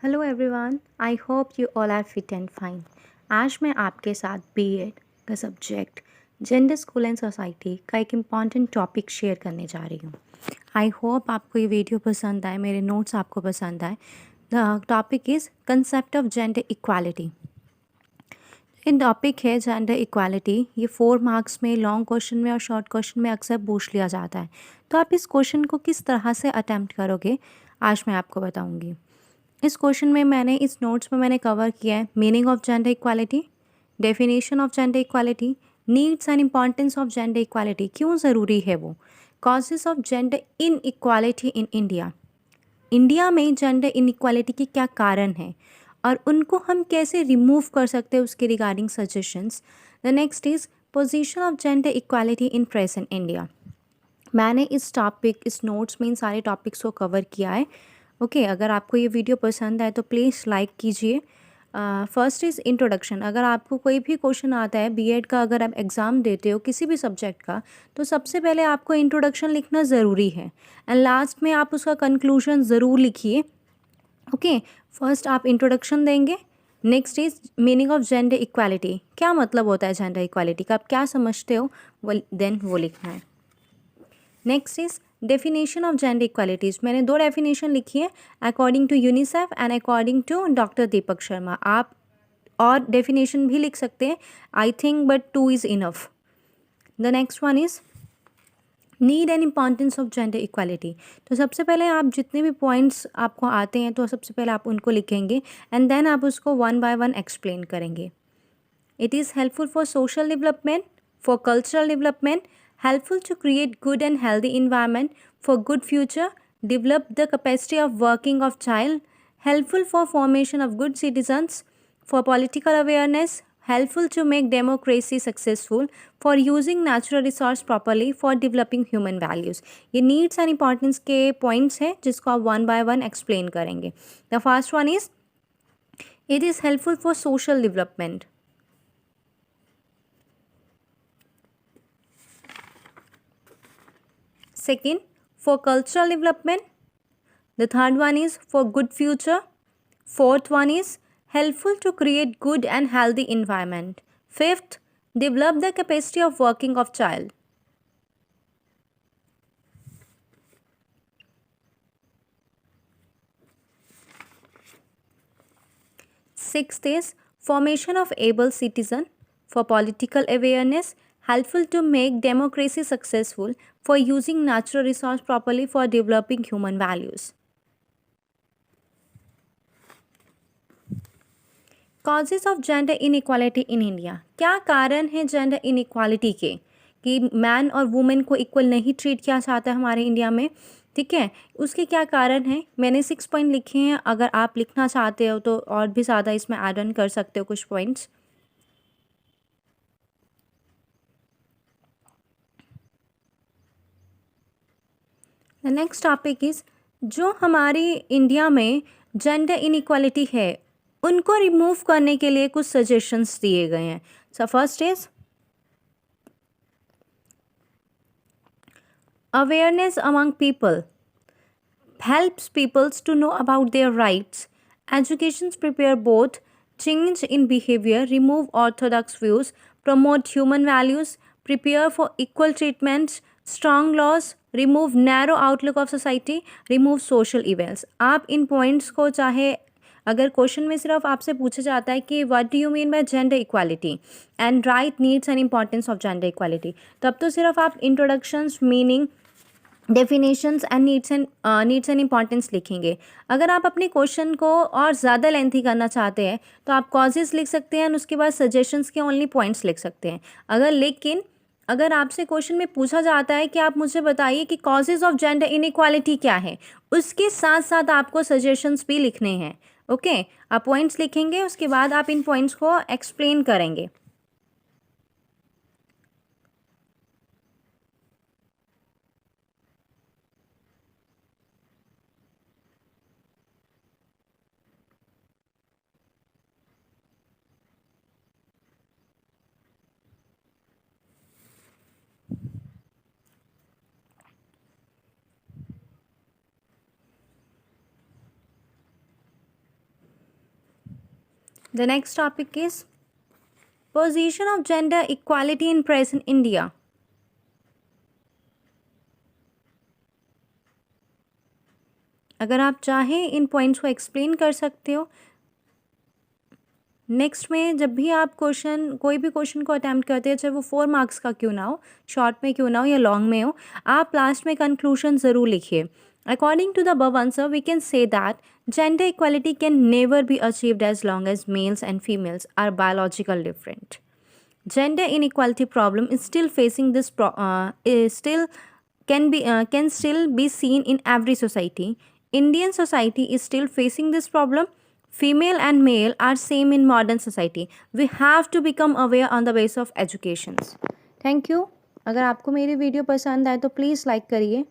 Hello everyone, I hope you all are fit and fine. आज मैं आपके साथ बीएड का subject gender school and society का एक इम्पॉर्टेंट टॉपिक शेयर करने जा रही हूँ। आई होप आपको ये वीडियो पसंद आए, मेरे नोट्स आपको पसंद आए। The topic is concept of gender equality. In topic है जेंडर इक्वालिटी। ये 4 मार्क्स में, लॉन्ग क्वेश्चन में और शॉर्ट क्वेश्चन में अक्सर पूछ लिया जाता है। तो आप इस क्वेश्चन को किस तरह से अटैम्प्ट करोगे, आज मैं आपको बताऊँगी। इस क्वेश्चन में मैंने इस नोट्स में मैंने कवर किया है meaning of gender equality, definition of gender equality, needs and importance of gender equality, क्यों ज़रूरी है वो, causes of gender in equality in India, India में जेंडर इनइक्वालिटी के क्या कारण हैं और उनको हम कैसे रिमूव कर सकते हैं, उसके regarding suggestions. The next is position of gender equality in present India. मैंने इस नोट्स में इन सारे टॉपिक्स को कवर किया है। ओके, अगर आपको ये वीडियो पसंद आए तो प्लीज़ लाइक कीजिए। First is introduction. अगर आपको कोई भी क्वेश्चन आता है बीएड का, अगर आप एग्ज़ाम देते हो किसी भी सब्जेक्ट का, तो सबसे पहले आपको इंट्रोडक्शन लिखना ज़रूरी है एंड लास्ट में आप उसका कंक्लूजन ज़रूर लिखिए। ओके, फर्स्ट आप इंट्रोडक्शन देंगे। Next is meaning of gender equality, क्या मतलब होता है जेंडर इक्वालिटी का, आप क्या समझते हो, वो लिखना है। Next is definition of gender equalities. मैंने 2 डेफिनेशन लिखी है, according to UNICEF and according to doctor Deepak Sharma. आप और डेफिनेशन भी लिख सकते हैं, I think, but 2 is enough. The next one is need and importance of gender equality. तो सबसे पहले आप जितने भी पॉइंट्स आपको आते हैं तो सबसे पहले आप उनको लिखेंगे एंड देन आप उसको वन बाय वन एक्सप्लेन करेंगे। It is helpful for social development, for cultural development, helpful to create good and healthy environment for good future, develop the capacity of working of child, helpful for formation of good citizens, for political awareness, helpful to make democracy successful, for using natural resource properly, for developing human values. ये needs and importance के points हैं जिसको आप one by one explain करेंगे. The first one is it is helpful for social development. Second, for cultural development. The third one is for good future. Fourth one is helpful to create good and healthy environment. Fifth, develop the capacity of working of child. Sixth is formation of able citizen, for political awareness, helpful to make democracy successful, for using natural resource properly, for developing human values. Causes of gender inequality in India. क्या कारण है gender inequality के, कि man और women को equal नहीं treat किया जाता है हमारे इंडिया में। ठीक है, उसके क्या कारण हैं, मैंने 6 पॉइंट लिखे हैं। अगर आप लिखना चाहते हो तो और भी ज़्यादा इसमें ऐड ऑन कर सकते हो कुछ points. The next topic is जो हमारी इंडिया में जेंडर इनइक्वालिटी है उनको रिमूव करने के लिए कुछ सजेशंस दिए गए हैं। So first is awareness among people, helps peoples to know about their rights. Educations prepare both change in behavior, remove orthodox views, promote human values, prepare for equal treatments, strong laws, remove narrow outlook of society, remove social evils. आप इन points को चाहे अगर question में सिर्फ आपसे पूछा जाता है कि what do you mean by gender equality and right needs and importance of gender equality, तब तो सिर्फ आप introductions, meaning, definitions and needs and importance लिखेंगे। अगर आप अपने क्वेश्चन को और ज़्यादा लेंथी करना चाहते हैं तो आप कॉजेज़ लिख सकते हैं और उसके बाद सजेशंस के ओनली पॉइंट्स लिख सकते हैं। अगर आपसे क्वेश्चन में पूछा जाता है कि आप मुझे बताइए कि कॉजेज़ ऑफ जेंडर इनइक्वालिटी क्या है, उसके साथ साथ आपको सजेशंस भी लिखने हैं। ओके, आप पॉइंट्स लिखेंगे, उसके बाद आप इन पॉइंट्स को एक्सप्लेन करेंगे। The next topic is position of gender equality in present India. अगर आप चाहें इन पॉइंट्स को एक्सप्लेन कर सकते हो। नेक्स्ट में जब भी आप कोई भी क्वेश्चन को अटैम्प्ट करते हैं, चाहे वो 4 मार्क्स का क्यों ना हो, शॉर्ट में क्यों ना हो या लॉन्ग में हो, आप लास्ट में कंक्लूजन ज़रूर लिखिए। According to the above answer, we can say that gender equality can never be achieved as long as males and females are biological different. Gender inequality problem is still facing this is still can still be seen in every society. Indian society is still facing this problem. Female and male are same in modern society. We have to become aware on the basis of education. Thank you. अगर आपको मेरी video पसंद आए तो please like करिए।